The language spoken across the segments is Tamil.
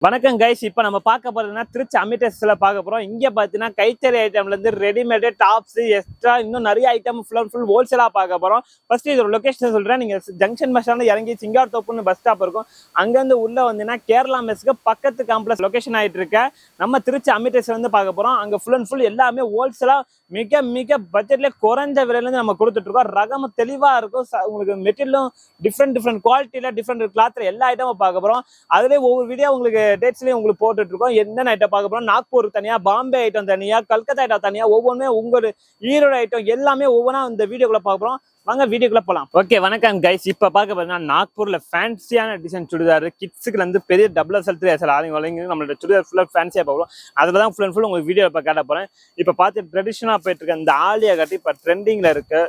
வணக்கம் கைஸ். இப்போ நம்ம பார்க்க போறதுன்னா திருச்சி அமிடெக்ஸ்ல பார்க்க போறோம். இங்க பாத்தீங்கன்னா கைத்தறி ஐட்டம்ல இருந்து ரெடிமேட் டாப்ஸ் எக்ஸ்ட்ரா இன்னும் நிறைய ஐட்டம் ஃபுல் ஹோல்சேலா பார்க்க போறோம். ஃபர்ஸ்ட் இதோட லொகேஷன் சொல்றேன். நீங்க ஜங்ஷன் பஸ் ஸ்டாண்ட்ல இறங்கி சிங்காரத்தோப்புன்னு பஸ் ஸ்டாப் இருக்கும். அங்கிருந்து உள்ள வந்தீங்கன்னா கேரளா மெஸ்க்கு பக்கத்து காம்ப்ளெக்ஸ் லொகேஷன் ஆயிட்டு இருக்க நம்ம திருச்சி அமிடெக்ஸ்ல இருந்து பார்க்க போறோம். அங்க ஃபுல் எல்லாமே ஹோல்சேலா மிக பட்ஜெட்ல குறைஞ்ச விலையில இருந்து நம்ம கொடுத்துட்டு இருக்கோம். ரகம் தெளிவா இருக்கும். உங்களுக்கு மெட்டீரியலும் டிஃப்ரெண்ட் குவாலிட்டியில டிஃப்ரெண்ட் கிளாத்ல எல்லா ஐட்டமும் பார்க்க போறோம். அதுலேயே ஒவ்வொரு வீடியோ உங்களுக்கு டேட்ஸ்லயும் உங்களுக்கு போட்டுட்டு இருக்கோம். என்னென்ன ஐட்டம் பார்க்க போறோம், நாக்பூர் தனியா, பாம்பே ஐட்டம் தனியா, கல்கத்தா ஐட்டம் தனியா, ஒவ்வொன்றுமே உங்க ஈரோடு ஐட்டம் எல்லாமே ஒவ்வொன்றா இந்த வீடியோக்குள்ள பார்க்க போறோம். வாங்க வீடியோக்குள்ள போலாம். ஓகே, வணக்கம் கைஸ். இப்ப பார்க்க போறீங்கன்னா நாக்பூர்ல ஃபேன்சியான டிசைன் சுடிதார் கிட்ஸுக்கு வந்து பெரிய XXL 3XL ஆளுங்க நம்மளோட சுடிதார் ஃபுல்லா ஃபேன்சியா பார்க்கலாம். அதுல தான் ஃபுல் உங்களுக்கு வீடியோ இப்ப காட்ட போறேன். இப்ப பார்த்து ட்ரெடிஷனலா போயிட்டு இருக்க இந்த ஆலியா கட்டி இப்ப ட்ரெண்டிங்ல இருக்கு.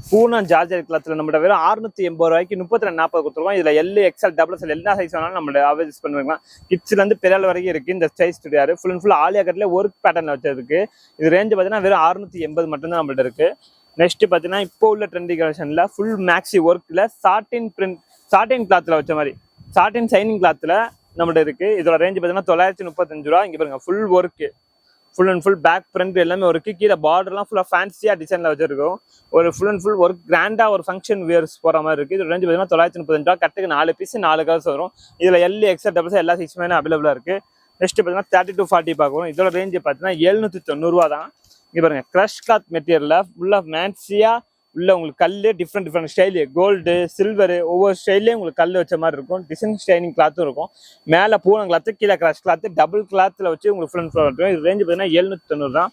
பூனம் ஜார்ஜர் கிளாத்ல நம்ம வெறும் 680 ரூபாய்க்கு 32-40 கொடுத்துருவோம். இதுல XL XXL எல்லா சைஸ் வேணாலும் நம்ம அவைஸ் பண்ணுவாங்க. கிட்ஸ்ல இருந்து பெரிய வரைக்கும் இருக்கு. இந்த சைஸ் சுடிதார் ஃபுல் ஆலியா கட்டில ஒர்க் பேட்டர்ல வச்சிருக்கு. இது ரேஞ்ச் பாத்தீங்கன்னா வெறும் 680 மட்டும் தான் நம்மள்ட்ட இருக்கு. நெக்ஸ்ட் பாத்தீங்கன்னா இப்போ உள்ள ட்ரெண்டிங் கலெக்ஷன்ல ஃபுல் மேக்ஸி ஒர்க்ல சாட்டின் கிளாத்ல வச்ச மாதிரி சாட்டின் சைனிங் கிளாத்ல நம்மள்ட்ட இருக்கு. இதோட ரேஞ்ச் பாத்தீங்கன்னா 935 ரூபா. இங்க பாருங்க full work full back front எல்லாமே ஒர்க்கு. கீழே பார்டர்லாம் ஃபுல்லாக ஃபேன்சியா டிசைன்ல வச்சிருக்கோம். ஒரு ஃபுல் ஒர்க் கிராண்டா ஒரு ஃபங்க்ஷன் வியர்ஸ் போற மாதிரி இருக்கு. இது ரேஞ்ச் பார்த்தீங்கன்னா 935 ரூபா. கட்டுக்கு 4 பீஸ் 4 கலர்ஸ் வரும். இதுல XL XXL எல்லா சைஸுமே அவைலபிளா இருக்கு. நெக்ஸ்ட் பார்த்தீங்கன்னா 30 to 40 பார்க்கணும். இதோட ரேஞ்ச் பார்த்தீங்கன்னா 790 ரூபா தான். இங்க பாருங்க கிரஷ் கிளாத் மெட்டீரியல்ல ஃபுல்லா ஃபேன்சியா உள்ள உங்களுக்கு கல்லு டிஃப்ரெண்ட் ஸ்டைலு கோல்டு சில்வரு ஒவ்வொரு ஸ்டைல்லையும் உங்களுக்கு கல் வச்ச மாதிரி இருக்கும். டிசைன் ஸ்டைனிங் கிளாத்தும் இருக்கும். மேலே பூனம் கிளாத்து கீழே கிராஷ் கிளாத்து டபுள் கிளாத்தில் வச்சு உங்களுக்கு ஃபுல் இருக்கும். இது ரேஞ்சு பார்த்தீங்கன்னா 790 தான்.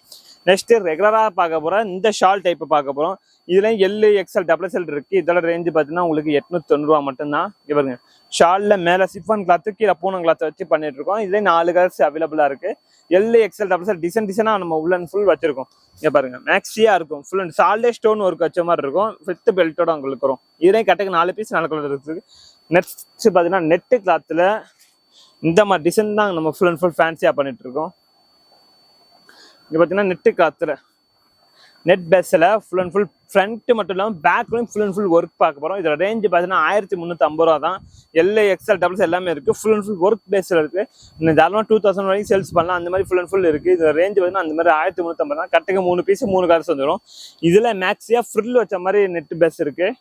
நெக்ஸ்ட் ரெகுலராக பார்க்க போகிறோம் இந்த ஷால் டைப்பு பார்க்க போகிறோம். இதுலேயும் XL XXL இருக்கு. இதோட ரேஞ்சு பார்த்தீங்கன்னா உங்களுக்கு 890 ரூபா மட்டும்தான். பாருங்க ஷாலில் மேலே சிஃபான் கிளாத்து கீழே பூனம் கிளாத்தை வச்சு பண்ணிட்டு இருக்கோம். இதுலேயே 4 கலர்ஸ் அவைலபிளாக இருக்கு. XL XXL டிசைனாக நம்ம ஃபுல் வச்சிருக்கோம். இங்கே பாருங்க மேக்ஸியா இருக்கும். ஃபுல் அண்ட் சால்டே ஸ்டோன் ஒர்க் வச்ச மாதிரி இருக்கும். 5th பெல்ட்டோட உங்களுக்கு வரும். இதுலேயும் கட்டுக்கு 4 பீஸ் 4 கலர் இருக்குது. நெக்ஸ்ட் பார்த்தீங்கன்னா நெட்டு கிளாத்தில் இந்த மாதிரி டிசைன் தான் நம்ம ஃபுல் ஃபேன்சியாக பண்ணிட்டு இருக்கோம். இங்கே பார்த்தீங்கன்னா நெட்டு கிளாத்தில் நெட் பேஸில் ஃபுல் ஃப்ரண்ட் மட்டும் இல்லாமல் பேக்லையும் ஃபுல் ஒர்க் பார்க்க போகிறோம். இதோட ரேஞ்ச் பார்த்தீங்கன்னா 1350 ரூபா தான். XL XXL எல்லாமே இருக்குது. ஃபுல் ஒர்க் பேஸில் இருக்குது. தாராளமாக 2000 வரைக்கும் சேல்ஸ் பண்ணலாம். அந்த மாதிரி ஃபுல் இருக்குது. இதோட ரேஞ்ச் பார்த்தீங்கன்னா அந்த மாதிரி 1350 தான். கட்டுக்கு 3 பீஸ் 3 கலர்ஸ் வந்துடும். இதில் மேக்ஸியாக ஃப்ரில் வச்ச மாதிரி நெட் பேஸ் இருக்குது.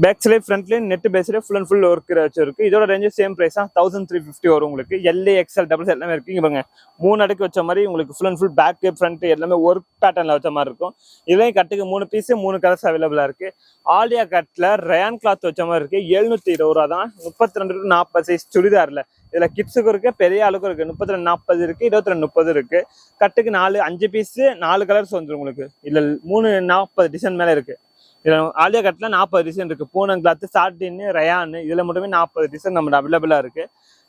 பேக்ஸ்லேயே ஃப்ரண்ட்லேயே நெட் பேஸ்லேயே ஃபுல் ஒர்க் வச்சிருக்கு. இதோட ரேஞ்சு சேம் ப்ரைஸ் தான் 1350 வரும் உங்களுக்கு. XL XXL எல்லாமே இருக்கு. இங்கே பாருங்க 3 அடுக்கு வச்ச மாதிரி உங்களுக்கு ஃபுல் பேக் ஃப்ரண்ட் எல்லாமே ஒர்க் பேட்டர்ல வச்ச மாதிரி இருக்கும். இதுலேயும் கட்டுக்கு 3 பீஸ் 3 கலர்ஸ் அவைலபிளா இருக்கு. ஆலியா கட்ல ரயான் கிளாத் வச்ச மாதிரி இருக்கு. 720 ரூபா தான். 32 to 40 சைஸ் சுடிதார்ல இதுல கிட்ஸுக்கும் இருக்கு பெரிய ஆளுக்கும் இருக்கு. 32-40 இருக்கு. 22-30 இருக்கு. கட்டுக்கு 5 பீஸ் 4 கலர்ஸ் வந்துடும் உங்களுக்கு. இல்ல 340 டிசைன் மேல இருக்கு. இதுல ஆலியா கட்ல 40 டிசைன் இருக்கு. பூனம் கிளாத் சாட்டின் ரயான் இதுல மட்டுமே 40 டிசைன் நம்ம அவைலபிளா இருக்கு.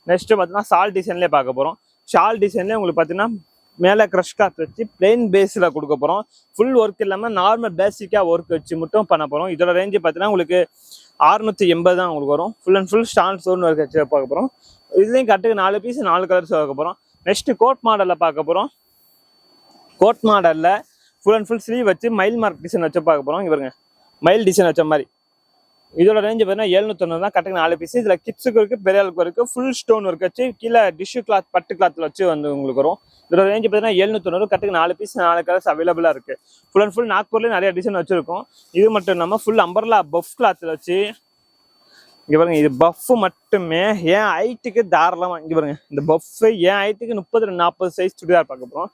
நெக்ஸ்ட் பாத்தீங்கன்னா ஷால் டிசைன்லேயே பார்க்க போறோம். ஷால் டிசைன்லேயே உங்களுக்கு பாத்தீங்கன்னா மேலே கிரஷ் கிளாத் வச்சு பிளெயின் பேஸ்ல கொடுக்க போறோம். ஃபுல் ஒர்க் இல்லாம நார்மல் பேசிக்கா ஒர்க் வச்சு மட்டும் பண்ண போறோம். இதோட ரேஞ்சு பாத்தீங்கன்னா உங்களுக்கு 680 தான் உங்களுக்கு வரும். ஃபுல் ஸ்டாண்ட் ஸ்டோன் ஒர்க் வச்சு பார்க்க போறோம். இதுலயும் கட்டுக்கு 4 பீஸ் 4 கலர்ஸ் பார்க்க போறோம். நெக்ஸ்ட் கோட் மாடல்ல பார்க்க போறோம். கோட் மாடல்ல ஃபுல் ஸ்லீவ் வச்சு மயில் மார்க் டிசைன் வச்சு பார்க்க போறோம். இவருங்க மயில் டிசைன் வச்ச மாதிரி. இதோட ரேஞ்சு பார்த்தீங்கன்னா 790 தான். கட்டுக்கு 4 பீஸ். இதுல கிட்ஸுக்கு இருக்கு பெரிய ஆளுக்கு இருக்கு. ஃபுல் ஸ்டோன் ஒர்க் வச்சு கீழே டிஷ்யூ கிளாத் பட்டு கிளாத்ல வச்சு வந்து உங்களுக்கு வரும். இதோட ரேஞ்சு பார்த்தீங்கன்னா 790. கட்டுக்கு 4 பீஸ் 4 கலர்ஸ் அவைலபிளா இருக்கு. ஃபுல் நாக்பூர்லயும் நிறைய டிசைன் வச்சிருக்கோம். இது மட்டும் இல்லாம ஃபுல் அம்பர்லா பஃப் கிளாத்ல வச்சு இங்க பாருங்க. இது பஃப் மட்டுமே என் ஹைட்டுக்கு தாராளமா இங்க பாருங்க. இந்த பஃப் என் ஹைட்டுக்கு 30-40 சைஸ் சுடிதார் பார்க்க போறோம்.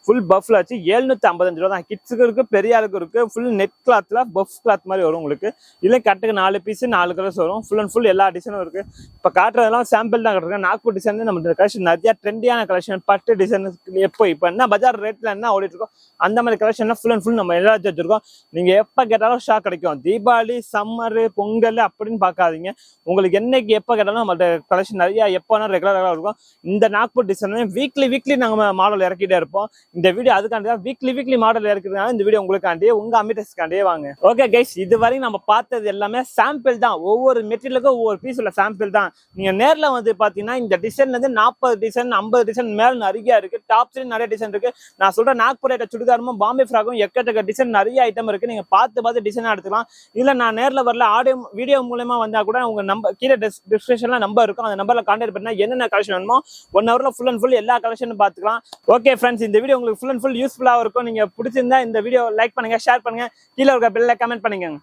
ஃபுல் பஃப்ல வச்சு 755 ரூபா தான். கிட்ஸுக்கு இருக்கு பெரிய ஆளுக்கு இருக்கு. ஃபுல் நெட் கிளாத்ல பஃப் கிளாத் மாதிரி வரும் உங்களுக்கு. இதுல கட்டுக்கு 4 பீஸ் 4 கலர்ஸ் வரும். ஃபுல் எல்லா டிசைனும் இருக்கு. இப்ப காட்டுறதெல்லாம் சாம்பிள் தான் காட்டுறேன். நாக்பூர் டிசைன் நம்ம கலெக்ஷன் நிறைய ட்ரெண்டியான கலெக்ஷன் பட்டு டிசைன் எப்போ இப்ப என்ன பஜார் ரேட்ல என்ன ஓடிட்டு இருக்கோம் அந்த மாதிரி கலெக்ஷன் ஃபுல் நம்ம எல்லாத்தையும் வச்சிருக்கோம். நீங்க எப்ப கேட்டாலும் ஷாக் கிடைக்கும். தீபாவளி சம்மர் பொங்கல் அப்படின்னு பாக்காதீங்க. உங்களுக்கு என்னைக்கு எப்ப கேட்டாலும் நம்ம கலெக்ஷன் நிறைய எப்போனா ரெகுலராக இருக்கும். இந்த நாக்பூர் டிசைன் வீக்லி நாங்க மாடல் இறக்கிட்டே இருப்போம். இந்த வீடியோ அதுக்காண்டி தான் வீக்லி மாடல் இருக்கிறதுனால இந்த வீடியோ உங்களுக்காண்டி உங்க அமிடெக்ஸ்காண்டியே வாங்க. ஓகே கைஸ், இதுவரை நம்ம பார்த்தது எல்லாமே சாம்பிள் தான். ஒவ்வொரு மெட்டீரியலுக்கும் ஒவ்வொரு பீஸ் உள்ள சாம்பிள் தான். நீங்க நேர்ல வந்து பாத்தீங்கன்னா இந்த டிசைன்ல இருந்து 40 டிசைன் 50 டிசைன் மேல நிறைய இருக்கு. டாப்ஸ்லயும் நிறைய டிசைன் இருக்கு. நான் சொல்ற நாக்பூர் ஐட்டம் சுடிதாரும் பாம்பே ஃப்ராக்கும் எக்கச்சக்க டிசைன் நிறைய ஐட்டம் இருக்கு. நீங்க பார்த்து டிசைன் எடுத்துக்கலாம். இல்ல நான் நேர்ல வரல ஆடியோ வீடியோ மூலமா வந்தா கூட உங்க நம்பர் கீழே டிஸ்கிரிப்ஷன்ல நம்பர் இருக்கும். அந்த நம்பர்ல கான்டாக்ட் பண்ணா என்னென்ன கலெக்ஷன் வேணுமோ 1 ஹவர்ல ஃபுல் அண்ட் ஃபுல் எல்லா கலெக்ஷனும் பார்த்துக்கலாம். ஓகே ஃப்ரெண்ட்ஸ், இந்த வீடியோ உங்களுக்கு ஃபுல் அண்ட் ஃபுல் யூஸ்ஃபுல்லா இருக்கும். நீங்க பிடிச்சிருந்தா இந்த வீடியோ லைக் பண்ணுங்க, ஷேர் பண்ணுங்க, கீழே இருக்க பெல்ல கமெண்ட் பண்ணுங்க.